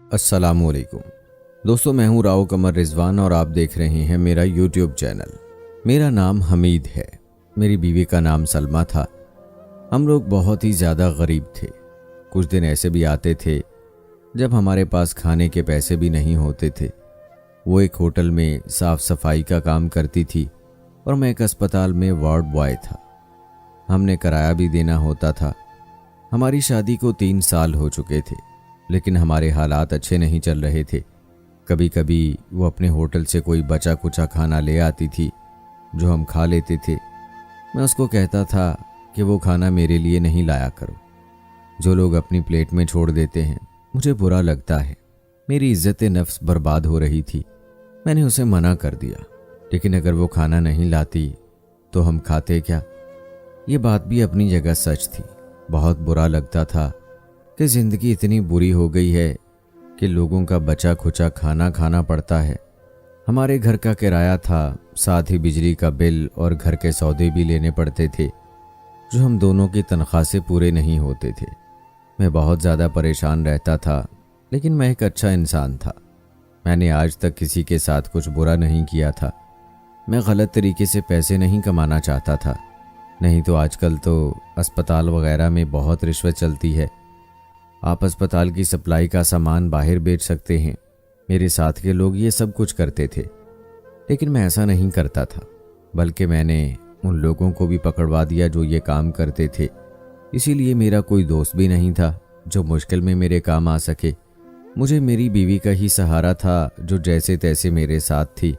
अस्सलामुअलैकुम दोस्तों, मैं हूं राव कमर रिजवान और आप देख रहे हैं मेरा यूट्यूब चैनल। मेरा नाम हमीद है। मेरी बीवी का नाम सलमा था। हम लोग बहुत ही ज़्यादा गरीब थे। कुछ दिन ऐसे भी आते थे जब हमारे पास खाने के पैसे भी नहीं होते थे। वो एक होटल में साफ सफाई का काम करती थी और मैं एक अस्पताल में वार्ड बॉय था। हमने किराया भी देना होता था। हमारी शादी को 3 साल हो चुके थे, लेकिन हमारे हालात अच्छे नहीं चल रहे थे। कभी कभी वो अपने होटल से कोई बचा कुचा खाना ले आती थी जो हम खा लेते थे। मैं उसको कहता था कि वो खाना मेरे लिए नहीं लाया करो। जो लोग अपनी प्लेट में छोड़ देते हैं मुझे बुरा लगता है। मेरी इज्जत नफ्स बर्बाद हो रही थी। मैंने उसे मना कर दिया, लेकिन अगर वो खाना नहीं लाती तो हम खाते क्या? ये बात भी अपनी जगह सच थी। बहुत बुरा लगता था कि ज़िंदगी इतनी बुरी हो गई है कि लोगों का बचा खुचा खाना खाना पड़ता है। हमारे घर का किराया था, साथ ही बिजली का बिल और घर के सौदे भी लेने पड़ते थे जो हम दोनों की तनख्वाह से पूरे नहीं होते थे। मैं बहुत ज़्यादा परेशान रहता था, लेकिन मैं एक अच्छा इंसान था। मैंने आज तक किसी के साथ कुछ बुरा नहीं किया था। मैं गलत तरीके से पैसे नहीं कमाना चाहता था। नहीं तो आजकल तो अस्पताल वगैरह में बहुत रिश्वत चलती है। आप अस्पताल की सप्लाई का सामान बाहर बेच सकते हैं। मेरे साथ के लोग ये सब कुछ करते थे, लेकिन मैं ऐसा नहीं करता था। बल्कि मैंने उन लोगों को भी पकड़वा दिया जो ये काम करते थे। इसीलिए मेरा कोई दोस्त भी नहीं था जो मुश्किल में मेरे काम आ सके। मुझे मेरी बीवी का ही सहारा था जो जैसे तैसे मेरे साथ थी।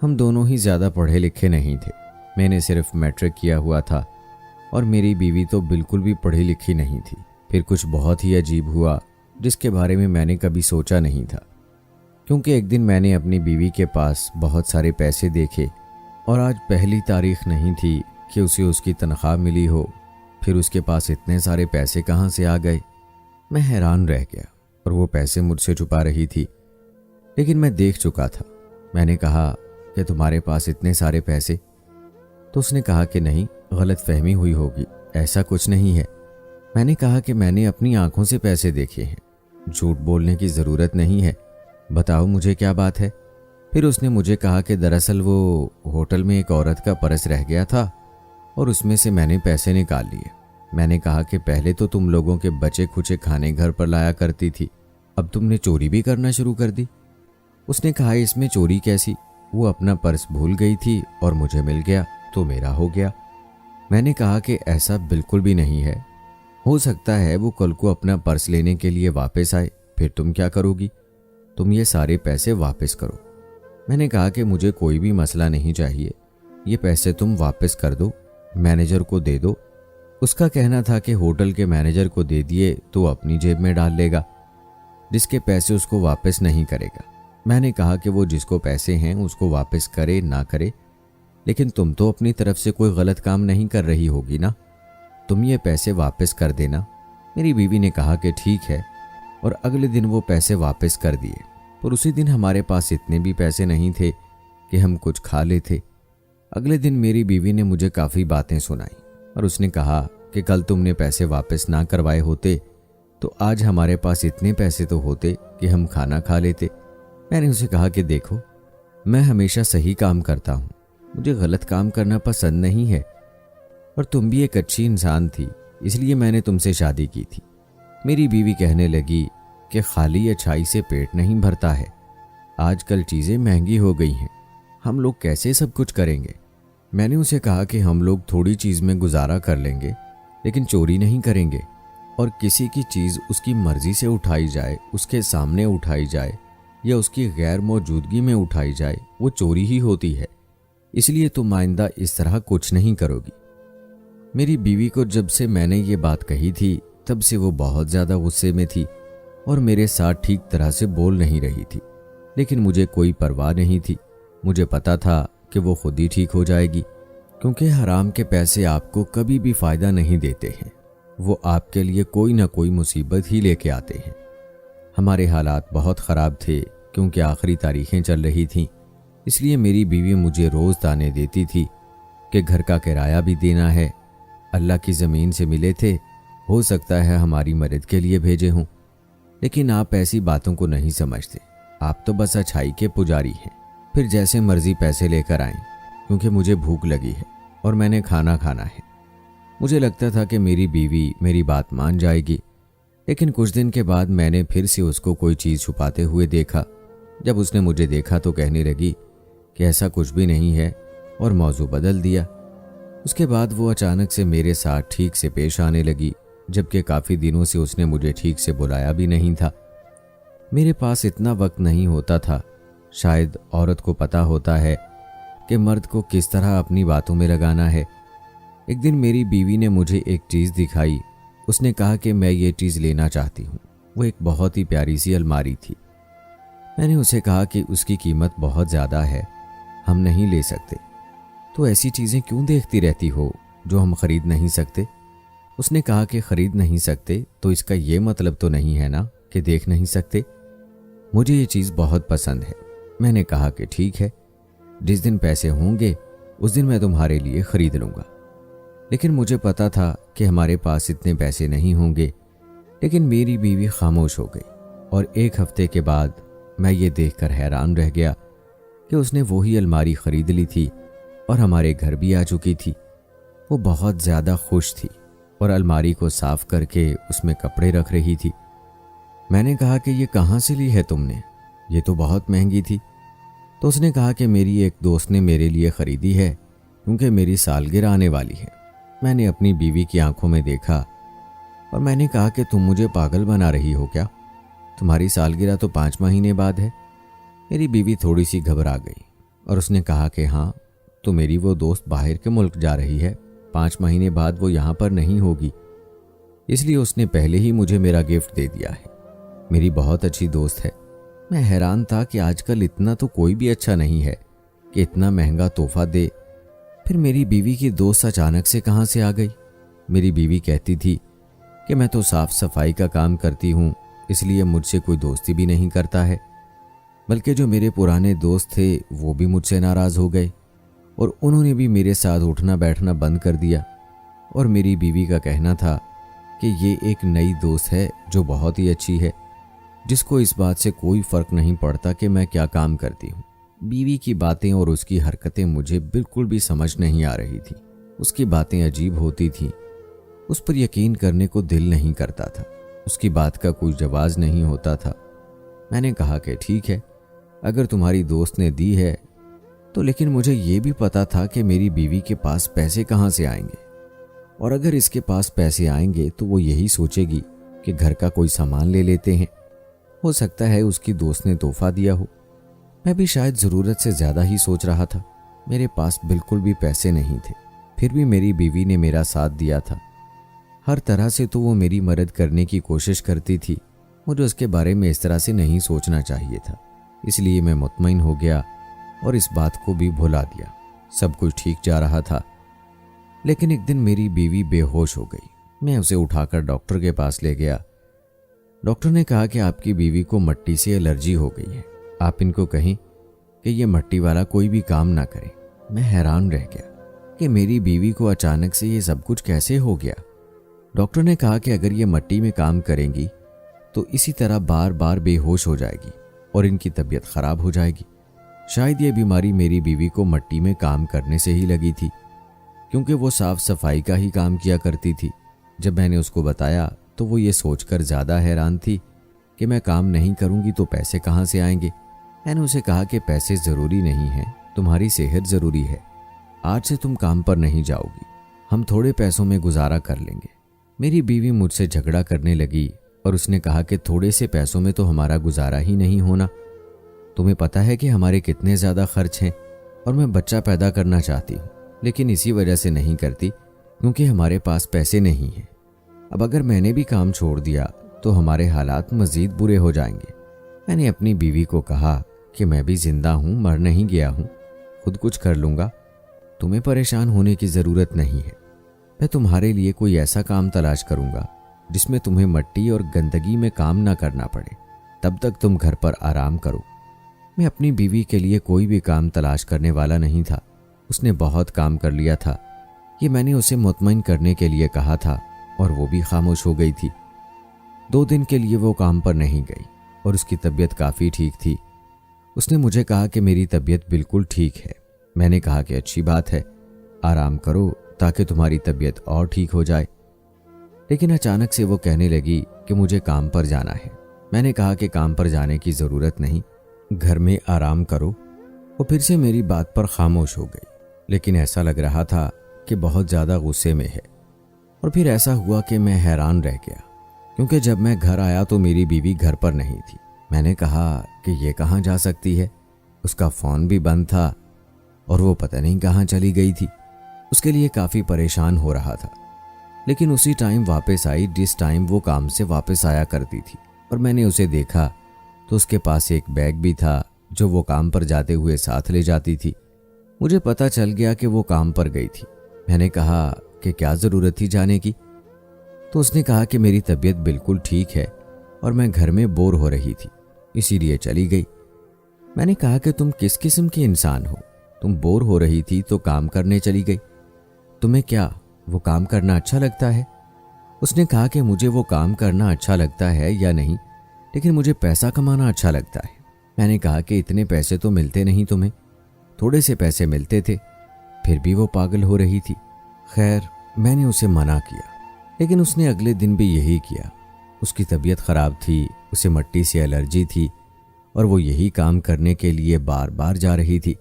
हम दोनों ही ज़्यादा पढ़े लिखे नहीं थे। मैंने सिर्फ मैट्रिक किया हुआ था और मेरी बीवी तो बिल्कुल भी पढ़ी लिखी नहीं थी। फिर कुछ बहुत ही अजीब हुआ जिसके बारे में मैंने कभी सोचा नहीं था। क्योंकि एक दिन मैंने अपनी बीवी के पास बहुत सारे पैसे देखे और आज पहली तारीख नहीं थी कि उसे उसकी तनख्वाह मिली हो। फिर उसके पास इतने सारे पैसे कहाँ से आ गए? मैं हैरान रह गया और वो पैसे मुझसे छुपा रही थी, लेकिन मैं देख चुका था। मैंने कहा कि तुम्हारे पास इतने सारे पैसे? तो उसने कहा कि नहीं, गलत फहमी हुई होगी, ऐसा कुछ नहीं है। मैंने कहा कि मैंने अपनी आंखों से पैसे देखे हैं, झूठ बोलने की ज़रूरत नहीं है, बताओ मुझे क्या बात है। फिर उसने मुझे कहा कि दरअसल वो होटल में एक औरत का पर्स रह गया था और उसमें से मैंने पैसे निकाल लिए। मैंने कहा कि पहले तो तुम लोगों के बचे खुचे खाने घर पर लाया करती थी, अब तुमने चोरी भी करना शुरू कर दी। उसने कहा इसमें चोरी कैसी? वो अपना पर्स भूल गई थी और मुझे मिल गया तो मेरा हो गया। मैंने कहा कि ऐसा बिल्कुल भी नहीं है। हो सकता है वो कल को अपना पर्स लेने के लिए वापस आए, फिर तुम क्या करोगी? तुम ये सारे पैसे वापस करो। मैंने कहा कि मुझे कोई भी मसला नहीं चाहिए, ये पैसे तुम वापस कर दो, मैनेजर को दे दो। उसका कहना था कि होटल के मैनेजर को दे दिए तो अपनी जेब में डाल लेगा, जिसके पैसे उसको वापस नहीं करेगा। मैंने कहा कि वो जिसको पैसे हैं उसको वापस करे ना करे, लेकिन तुम तो अपनी तरफ से कोई गलत काम नहीं कर रही होगी ना, तुम ये पैसे वापस कर देना। मेरी बीवी ने कहा कि ठीक है, और अगले दिन वो पैसे वापस कर दिए। पर उसी दिन हमारे पास इतने भी पैसे नहीं थे कि हम कुछ खा लेते। अगले दिन मेरी बीवी ने मुझे काफ़ी बातें सुनाई और उसने कहा कि कल तुमने पैसे वापस ना करवाए होते तो आज हमारे पास इतने पैसे तो होते कि हम खाना खा लेते। मैंने उसे कहा कि देखो, मैं हमेशा सही काम करता हूँ, मुझे गलत काम करना पसंद नहीं है, और तुम भी एक अच्छी इंसान थी, इसलिए मैंने तुमसे शादी की थी। मेरी बीवी कहने लगी कि खाली अच्छाई से पेट नहीं भरता है, आजकल चीज़ें महंगी हो गई हैं, हम लोग कैसे सब कुछ करेंगे। मैंने उसे कहा कि हम लोग थोड़ी चीज़ में गुजारा कर लेंगे, लेकिन चोरी नहीं करेंगे, और किसी की चीज़ उसकी मर्जी से उठाई जाए, उसके सामने उठाई जाए या उसकी गैर मौजूदगी में उठाई जाए, वो चोरी ही होती है। इसलिए तुम आइंदा इस तरह कुछ नहीं करोगी। मेरी बीवी को जब से मैंने ये बात कही थी तब से वो बहुत ज़्यादा गुस्से में थी और मेरे साथ ठीक तरह से बोल नहीं रही थी, लेकिन मुझे कोई परवाह नहीं थी। मुझे पता था कि वो खुद ही ठीक हो जाएगी, क्योंकि हराम के पैसे आपको कभी भी फ़ायदा नहीं देते हैं, वो आपके लिए कोई ना कोई मुसीबत ही लेके आते हैं। हमारे हालात बहुत ख़राब थे क्योंकि आखिरी तारीखें चल रही थीं, इसलिए मेरी बीवी मुझे रोज़ ताने देती थी कि घर का किराया भी देना है, अल्लाह की ज़मीन से मिले थे, हो सकता है हमारी मदद के लिए भेजे हों। लेकिन आप ऐसी बातों को नहीं समझते। आप तो बस अच्छाई के पुजारी हैं। फिर जैसे मर्जी पैसे लेकर आएं, क्योंकि मुझे भूख लगी है और मैंने खाना खाना है। मुझे लगता था कि मेरी बीवी मेरी बात मान जाएगी, लेकिन कुछ दिन के बाद मैंने फिर से उसको कोई चीज़ छुपाते हुए देखा। जब उसने मुझे देखा तो कहने लगी कि ऐसा कुछ भी नहीं है और मौजू बदल दिया। उसके बाद वो अचानक से मेरे साथ ठीक से पेश आने लगी, जबकि काफ़ी दिनों से उसने मुझे ठीक से बुलाया भी नहीं था। मेरे पास इतना वक्त नहीं होता था। शायद औरत को पता होता है कि मर्द को किस तरह अपनी बातों में लगाना है। एक दिन मेरी बीवी ने मुझे एक चीज़ दिखाई। उसने कहा कि मैं ये चीज़ लेना चाहती हूँ। वो एक बहुत ही प्यारी सी अलमारी थी। मैंने उसे कहा कि उसकी कीमत बहुत ज़्यादा है, हम नहीं ले सकते। तो ऐसी चीज़ें क्यों देखती रहती हो जो हम खरीद नहीं सकते? उसने कहा कि खरीद नहीं सकते तो इसका ये मतलब तो नहीं है ना कि देख नहीं सकते। मुझे ये चीज़ बहुत पसंद है। मैंने कहा कि ठीक है, जिस दिन पैसे होंगे उस दिन मैं तुम्हारे लिए खरीद लूँगा। लेकिन मुझे पता था कि हमारे पास इतने पैसे नहीं होंगे। लेकिन मेरी बीवी खामोश हो गई और एक हफ्ते के बाद मैं ये देखकर हैरान रह गया कि उसने वही अलमारी खरीद ली थी और हमारे घर भी आ चुकी थी। वो बहुत ज़्यादा खुश थी और अलमारी को साफ करके उसमें कपड़े रख रही थी। मैंने कहा कि ये कहाँ से ली है तुमने? ये तो बहुत महंगी थी। तो उसने कहा कि मेरी एक दोस्त ने मेरे लिए ख़रीदी है क्योंकि मेरी सालगिरह आने वाली है। मैंने अपनी बीवी की आंखों में देखा और मैंने कहा कि तुम मुझे पागल बना रही हो क्या? तुम्हारी सालगिरह तो 5 महीने बाद है। मेरी बीवी थोड़ी सी घबरा गई और उसने कहा कि हाँ, तो मेरी वो दोस्त बाहर के मुल्क जा रही है, 5 महीने बाद वो यहाँ पर नहीं होगी, इसलिए उसने पहले ही मुझे मेरा गिफ्ट दे दिया है। मेरी बहुत अच्छी दोस्त है। मैं हैरान था कि आजकल इतना तो कोई भी अच्छा नहीं है कि इतना महंगा तोहफा दे। फिर मेरी बीवी की दोस्त अचानक से कहाँ से आ गई? मेरी बीवी कहती थी कि मैं तो साफ सफाई का काम करती हूँ, इसलिए मुझसे कोई दोस्ती भी नहीं करता है। बल्कि जो मेरे पुराने दोस्त थे वो भी मुझसे नाराज़ हो गए और उन्होंने भी मेरे साथ उठना बैठना बंद कर दिया। और मेरी बीवी का कहना था कि ये एक नई दोस्त है जो बहुत ही अच्छी है, जिसको इस बात से कोई फ़र्क नहीं पड़ता कि मैं क्या काम करती हूँ। बीवी की बातें और उसकी हरकतें मुझे बिल्कुल भी समझ नहीं आ रही थी। उसकी बातें अजीब होती थीं। उस पर यकीन करने को दिल नहीं करता था। उसकी बात का कोई जवाब नहीं होता था। मैंने कहा कि ठीक है, अगर तुम्हारी दोस्त ने दी है तो, लेकिन मुझे ये भी पता था कि मेरी बीवी के पास पैसे कहाँ से आएंगे, और अगर इसके पास पैसे आएंगे तो वो यही सोचेगी कि घर का कोई सामान ले लेते हैं। हो सकता है उसकी दोस्त ने तोहफा दिया हो। मैं भी शायद ज़रूरत से ज़्यादा ही सोच रहा था। मेरे पास बिल्कुल भी पैसे नहीं थे, फिर भी मेरी बीवी ने मेरा साथ दिया था। हर तरह से तो वो मेरी मदद करने की कोशिश करती थी। मुझे उसके बारे में इस तरह से नहीं सोचना चाहिए था, इसलिए मैं मुतमईन हो गया और इस बात को भी भुला दिया। सब कुछ ठीक जा रहा था। लेकिन एक दिन मेरी बीवी बेहोश हो गई। मैं उसे उठाकर डॉक्टर के पास ले गया। डॉक्टर ने कहा कि आपकी बीवी को मिट्टी से एलर्जी हो गई है, आप इनको कहें कि ये मिट्टी वाला कोई भी काम ना करें। मैं हैरान रह गया कि मेरी बीवी को अचानक से ये सब कुछ कैसे हो गया। डॉक्टर ने कहा कि अगर ये मिट्टी में काम करेंगी तो इसी तरह बार बार बेहोश हो जाएगी और इनकी तबीयत खराब हो जाएगी। शायद ये बीमारी मेरी बीवी को मिट्टी में काम करने से ही लगी थी, क्योंकि वो साफ सफाई का ही काम किया करती थी। जब मैंने उसको बताया तो वो ये सोचकर ज़्यादा हैरान थी कि मैं काम नहीं करूँगी तो पैसे कहाँ से आएंगे। मैंने उसे कहा कि पैसे ज़रूरी नहीं हैं, तुम्हारी सेहत ज़रूरी है। आज से तुम काम पर नहीं जाओगी, हम थोड़े पैसों में गुजारा कर लेंगे। मेरी बीवी मुझसे झगड़ा करने लगी और उसने कहा कि थोड़े से पैसों में तो हमारा गुजारा ही नहीं होना। तुम्हें पता है कि हमारे कितने ज़्यादा खर्च हैं और मैं बच्चा पैदा करना चाहती हूँ, लेकिन इसी वजह से नहीं करती क्योंकि हमारे पास पैसे नहीं हैं। अब अगर मैंने भी काम छोड़ दिया तो हमारे हालात मज़ीद बुरे हो जाएंगे। मैंने अपनी बीवी को कहा कि मैं भी जिंदा हूँ, मर नहीं गया हूँ, खुद कुछ कर लूँगा, तुम्हें परेशान होने की ज़रूरत नहीं है। मैं तुम्हारे लिए कोई ऐसा काम तलाश करूँगा जिसमें तुम्हें मिट्टी और गंदगी में काम ना करना पड़े। तब तक तुम घर पर आराम करो। मैं अपनी बीवी के लिए कोई भी काम तलाश करने वाला नहीं था। उसने बहुत काम कर लिया था। ये मैंने उसे मुतमईन करने के लिए कहा था और वो भी खामोश हो गई थी। 2 दिन के लिए वो काम पर नहीं गई और उसकी तबीयत काफ़ी ठीक थी। उसने मुझे कहा कि मेरी तबीयत बिल्कुल ठीक है। मैंने कहा कि अच्छी बात है, आराम करो ताकि तुम्हारी तबीयत और ठीक हो जाए। लेकिन अचानक से वो कहने लगी कि मुझे काम पर जाना है। मैंने कहा कि काम पर जाने की ज़रूरत नहीं, घर में आराम करो। वो फिर से मेरी बात पर खामोश हो गई, लेकिन ऐसा लग रहा था कि बहुत ज़्यादा गुस्से में है। और फिर ऐसा हुआ कि मैं हैरान रह गया, क्योंकि जब मैं घर आया तो मेरी बीवी घर पर नहीं थी। मैंने कहा कि ये कहाँ जा सकती है, उसका फ़ोन भी बंद था और वो पता नहीं कहाँ चली गई थी। उसके लिए काफ़ी परेशान हो रहा था। लेकिन उसी टाइम वापस आई जिस टाइम वो काम से वापस आया करती थी, और मैंने उसे देखा तो उसके पास एक बैग भी था जो वो काम पर जाते हुए साथ ले जाती थी। मुझे पता चल गया कि वो काम पर गई थी। मैंने कहा कि क्या ज़रूरत थी जाने की, तो उसने कहा कि मेरी तबीयत बिल्कुल ठीक है और मैं घर में बोर हो रही थी, इसीलिए चली गई। मैंने कहा कि तुम किस किस्म के इंसान हो, तुम बोर हो रही थी तो काम करने चली गई, तुम्हें क्या वो काम करना अच्छा लगता है? उसने कहा कि मुझे वो काम करना अच्छा लगता है या नहीं, लेकिन मुझे पैसा कमाना अच्छा लगता है। मैंने कहा कि इतने पैसे तो मिलते नहीं तुम्हें, थोड़े से पैसे मिलते थे। फिर भी वो पागल हो रही थी। खैर, मैंने उसे मना किया, लेकिन उसने अगले दिन भी यही किया। उसकी तबीयत ख़राब थी, उसे मिट्टी से एलर्जी थी और वो यही काम करने के लिए बार बार जा रही थी।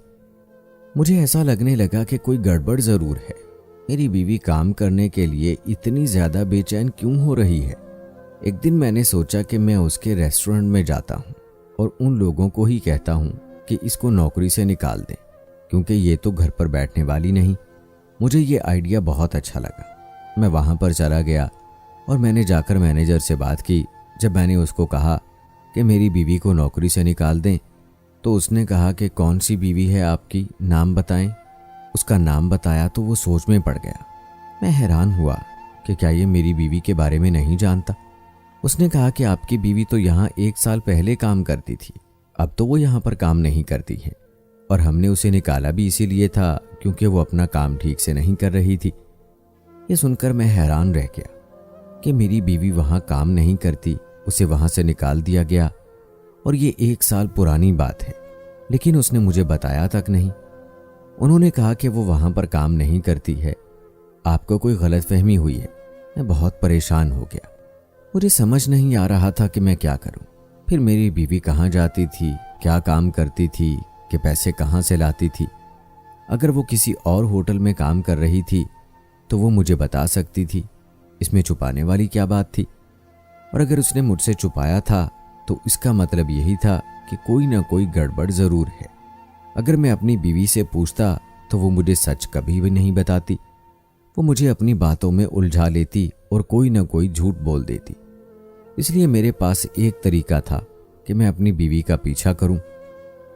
मुझे ऐसा लगने लगा कि कोई गड़बड़ ज़रूर है। मेरी बीवी काम करने के लिए इतनी ज़्यादा बेचैन क्यों हो रही है? एक दिन मैंने सोचा कि मैं उसके रेस्टोरेंट में जाता हूँ और उन लोगों को ही कहता हूँ कि इसको नौकरी से निकाल दें, क्योंकि ये तो घर पर बैठने वाली नहीं। मुझे ये आइडिया बहुत अच्छा लगा। मैं वहाँ पर चला गया और मैंने जाकर मैनेजर से बात की। जब मैंने उसको कहा कि मेरी बीवी को नौकरी से निकाल दें, तो उसने कहा कि कौन सी बीवी है आपकी, नाम बताएं। उसका नाम बताया तो वो सोच में पड़ गया। मैं हैरान हुआ कि क्या ये मेरी बीवी के बारे में नहीं जानता। उसने कहा कि आपकी बीवी तो यहाँ 1 साल पहले काम करती थी, अब तो वो यहाँ पर काम नहीं करती है, और हमने उसे निकाला भी इसीलिए था क्योंकि वो अपना काम ठीक से नहीं कर रही थी। ये सुनकर मैं हैरान रह गया कि मेरी बीवी वहाँ काम नहीं करती, उसे वहाँ से निकाल दिया गया, और ये 1 साल पुरानी बात है, लेकिन उसने मुझे बताया तक नहीं। उन्होंने कहा कि वो वहाँ पर काम नहीं करती है, आपको कोई गलतफहमी हुई है। मैं बहुत परेशान हो गया। मुझे समझ नहीं आ रहा था कि मैं क्या करूं। फिर मेरी बीवी कहाँ जाती थी, क्या काम करती थी, कि पैसे कहाँ से लाती थी? अगर वो किसी और होटल में काम कर रही थी तो वो मुझे बता सकती थी, इसमें छुपाने वाली क्या बात थी? और अगर उसने मुझसे छुपाया था तो इसका मतलब यही था कि कोई ना कोई गड़बड़ ज़रूर है। अगर मैं अपनी बीवी से पूछता तो वो मुझे सच कभी भी नहीं बताती। वो मुझे अपनी बातों में उलझा लेती और कोई ना कोई झूठ बोल देती। इसलिए मेरे पास एक तरीका था कि मैं अपनी बीवी का पीछा करूं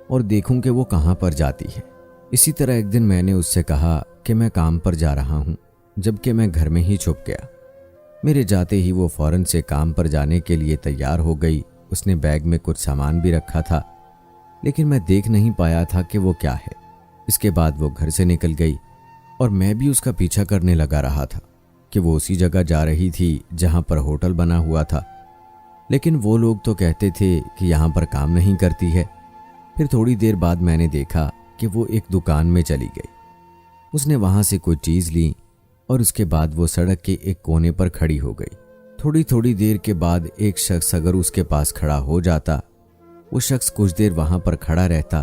और देखूं कि वो कहां पर जाती है। इसी तरह एक दिन मैंने उससे कहा कि मैं काम पर जा रहा हूं, जबकि मैं घर में ही छुप गया। मेरे जाते ही वो फौरन से काम पर जाने के लिए तैयार हो गई। उसने बैग में कुछ सामान भी रखा था, लेकिन मैं देख नहीं पाया था कि वो क्या है। इसके बाद वो घर से निकल गई और मैं भी उसका पीछा करने लगा रहा था कि वो उसी जगह जा रही थी जहां पर होटल बना हुआ था। लेकिन वो लोग तो कहते थे कि यहाँ पर काम नहीं करती है। फिर थोड़ी देर बाद मैंने देखा कि वो एक दुकान में चली गई। उसने वहाँ से कोई चीज़ ली और उसके बाद वो सड़क के एक कोने पर खड़ी हो गई। थोड़ी देर के बाद एक शख्स अगर उसके पास खड़ा हो जाता, वो शख्स कुछ देर वहाँ पर खड़ा रहता,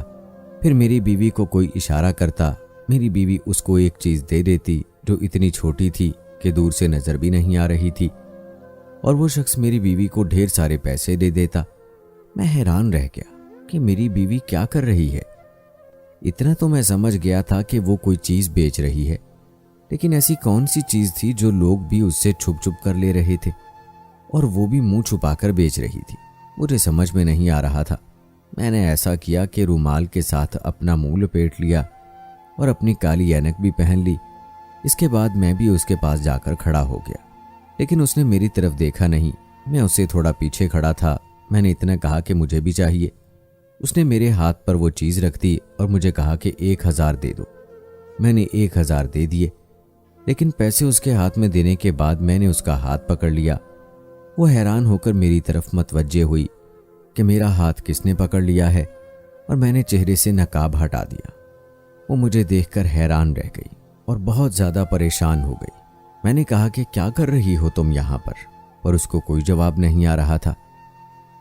फिर मेरी बीवी को कोई इशारा करता, मेरी बीवी उसको एक चीज़ दे देती जो इतनी छोटी थी कि दूर से नज़र भी नहीं आ रही थी, और वो शख्स मेरी बीवी को ढेर सारे पैसे दे देता। मैं हैरान रह गया कि मेरी बीवी क्या कर रही है। इतना तो मैं समझ गया था कि वो कोई चीज़ बेच रही है, लेकिन ऐसी कौन सी चीज़ थी जो लोग भी उससे छुप छुप कर ले रहे थे, और वो भी मुंह छुपाकर बेच रही थी। मुझे समझ में नहीं आ रहा था। मैंने ऐसा किया कि रुमाल के साथ अपना मुंह लपेट लिया और अपनी काली ऐनक भी पहन ली। इसके बाद मैं भी उसके पास जाकर खड़ा हो गया, लेकिन उसने मेरी तरफ देखा नहीं। मैं उससे थोड़ा पीछे खड़ा था। मैंने इतना कहा कि मुझे भी चाहिए। उसने मेरे हाथ पर वो चीज़ रख दी और मुझे कहा कि 1000 दे दो। मैंने 1000 दे दिए, लेकिन पैसे उसके हाथ में देने के बाद मैंने उसका हाथ पकड़ लिया वो हैरान होकर मेरी तरफ मतवज्जे हुई कि मेरा हाथ किसने पकड़ लिया है, और मैंने चेहरे से नकाब हटा दिया। वो मुझे देखकर हैरान रह गई और बहुत ज़्यादा परेशान हो गई। मैंने कहा कि क्या कर रही हो तुम यहाँ पर उसको कोई जवाब नहीं आ रहा था।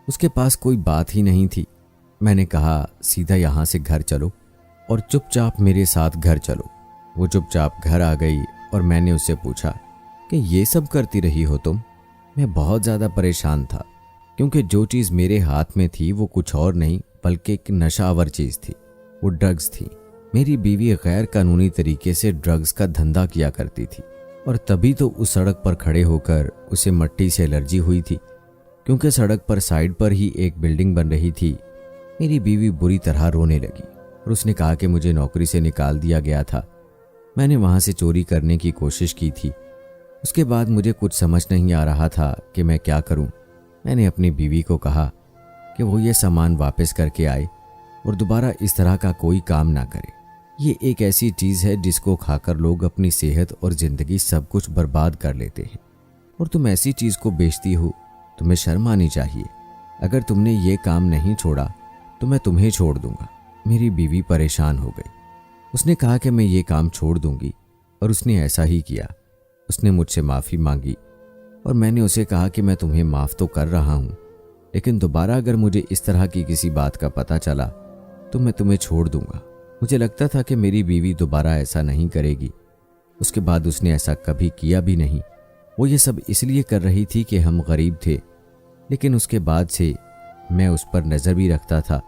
उसके पास कोई बात ही नहीं थी। मैंने कहा सीधा यहाँ से घर चलो और चुपचाप मेरे साथ घर चलो। वो चुपचाप घर आ गई और मैंने उससे पूछा कि ये सब करती रही हो तुम। मैं बहुत ज़्यादा परेशान था क्योंकि जो चीज़ मेरे हाथ में थी वो कुछ और नहीं बल्कि एक नशावर चीज़ थी। वो ड्रग्स थी। मेरी बीवी गैर कानूनी तरीके से ड्रग्स का धंधा किया करती थी और तभी तो उस सड़क पर खड़े होकर उसे मट्टी से एलर्जी हुई थी, क्योंकि सड़क पर साइड पर ही एक बिल्डिंग बन रही थी। मेरी बीवी बुरी तरह रोने लगी और उसने कहा कि मुझे नौकरी से निकाल दिया गया था। मैंने वहाँ से चोरी करने की कोशिश की थी। उसके बाद मुझे कुछ समझ नहीं आ रहा था कि मैं क्या करूं। मैंने अपनी बीवी को कहा कि वो ये सामान वापस करके आए और दोबारा इस तरह का कोई काम ना करे। ये एक ऐसी चीज़ है जिसको खाकर लोग अपनी सेहत और ज़िंदगी सब कुछ बर्बाद कर लेते हैं, और तुम ऐसी चीज़ को बेचती हो। तुम्हें शर्म आनी चाहिए। अगर तुमने ये काम नहीं छोड़ा तो मैं तुम्हें छोड़ दूंगा। मेरी बीवी परेशान हो गई। उसने कहा कि मैं ये काम छोड़ दूंगी, और उसने ऐसा ही किया। उसने मुझसे माफ़ी मांगी और मैंने उसे कहा कि मैं तुम्हें माफ़ तो कर रहा हूँ, लेकिन दोबारा अगर मुझे इस तरह की किसी बात का पता चला तो मैं तुम्हें छोड़ दूंगा। मुझे लगता था कि मेरी बीवी दोबारा ऐसा नहीं करेगी। उसके बाद उसने ऐसा कभी किया भी नहीं। वो ये सब इसलिए कर रही थी कि हम गरीब थे, लेकिन उसके बाद से मैं उस पर नज़र भी रखता था।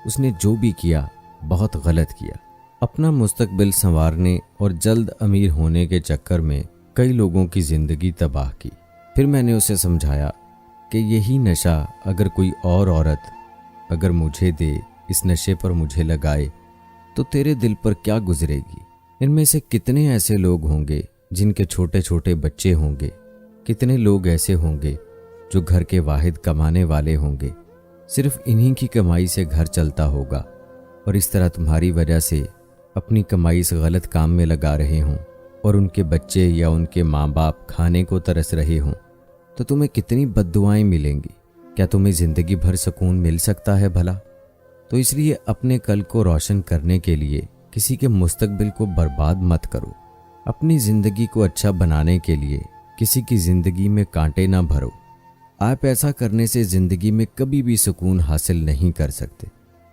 उसने जो भी किया बहुत गलत किया। अपना मुस्तकबिल संवारने और जल्द अमीर होने के चक्कर में कई लोगों की ज़िंदगी तबाह की। फिर मैंने उसे समझाया कि यही नशा अगर कोई और औरत अगर मुझे दे, इस नशे पर मुझे लगाए, तो तेरे दिल पर क्या गुजरेगी। इनमें से कितने ऐसे लोग होंगे जिनके छोटे छोटे बच्चे होंगे। कितने लोग ऐसे होंगे जो घर के वाहिद कमाने वाले होंगे। सिर्फ इन्हीं की कमाई से घर चलता होगा, और इस तरह तुम्हारी वजह से अपनी कमाई इस गलत काम में लगा रहे हों और उनके बच्चे या उनके माँ बाप खाने को तरस रहे हों, तो तुम्हें कितनी बद्दुआएं मिलेंगी। क्या तुम्हें ज़िंदगी भर सुकून मिल सकता है भला? तो इसलिए अपने कल को रोशन करने के लिए किसी के मुस्तकबिल को बर्बाद मत करो। अपनी ज़िंदगी को अच्छा बनाने के लिए किसी की ज़िंदगी में कांटे ना भरो। आप ऐसा करने से ज़िंदगी में कभी भी सुकून हासिल नहीं कर सकते,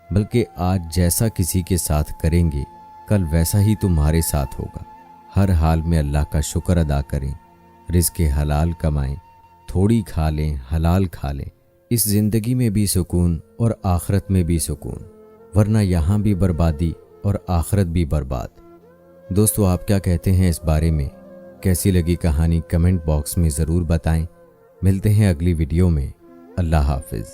बल्कि आज जैसा किसी के साथ करेंगे कल वैसा ही तुम्हारे साथ होगा। हर हाल में अल्लाह का शुक्र अदा करें, रिज़्क़ हलाल कमाएं, थोड़ी खा लें, हलाल खा लें। इस ज़िंदगी में भी सुकून और आखिरत में भी सुकून, वरना यहाँ भी बर्बादी और आखिरत भी बर्बाद। दोस्तों, आप क्या कहते हैं इस बारे में? कैसी लगी कहानी कमेंट बॉक्स में ज़रूर बताएं। मिलते हैं अगली वीडियो में। अल्लाह हाफिज़।